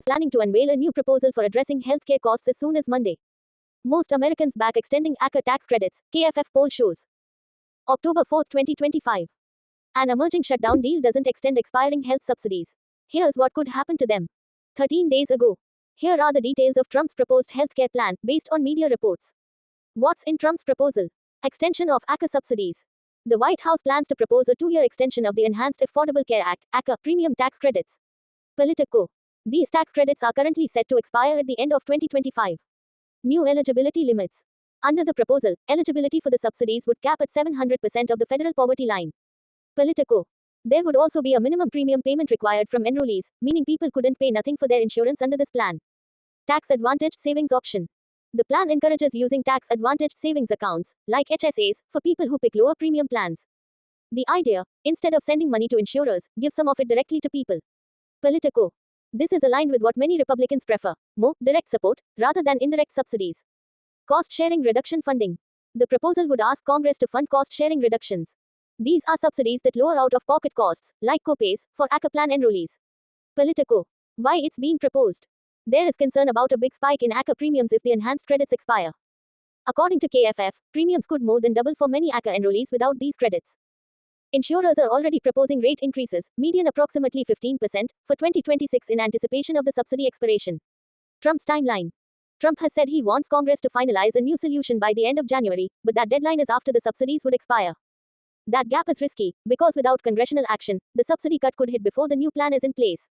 planning to unveil a new proposal for addressing healthcare costs as soon as Monday. Most Americans back extending ACA tax credits, KFF poll shows. October 4, 2025. An emerging shutdown deal doesn't extend expiring health subsidies. Here's what could happen to them. 13 days ago. Here are the details of Trump's proposed healthcare plan, based on media reports. What's in Trump's proposal? Extension of ACA subsidies. The White House plans to propose a 2-year extension of the Enhanced Affordable Care Act, ACA, premium tax credits. Politico. These tax credits are currently set to expire at the end of 2025. New eligibility limits. Under the proposal, eligibility for the subsidies would cap at 700% of the federal poverty line. Politico. There would also be a minimum premium payment required from enrollees, meaning people couldn't pay nothing for their insurance under this plan. Tax advantaged savings option. The plan encourages using tax advantaged savings accounts, like HSAs, for people who pick lower premium plans. The idea, instead of sending money to insurers, give some of it directly to people. Politico. This is aligned with what many Republicans prefer: more direct support, rather than indirect subsidies. Cost sharing reduction funding. The proposal would ask Congress to fund cost sharing reductions. These are subsidies that lower out of pocket costs, like copays, for ACA plan enrollees. Politico. Why it's being proposed. There is concern about a big spike in ACA premiums if the enhanced credits expire. According to KFF, premiums could more than double for many ACA enrollees without these credits. Insurers are already proposing rate increases, median approximately 15%, for 2026 in anticipation of the subsidy expiration. Trump's timeline. Trump has said he wants Congress to finalize a new solution by the end of January, but that deadline is after the subsidies would expire. That gap is risky, because without congressional action, the subsidy cut could hit before the new plan is in place.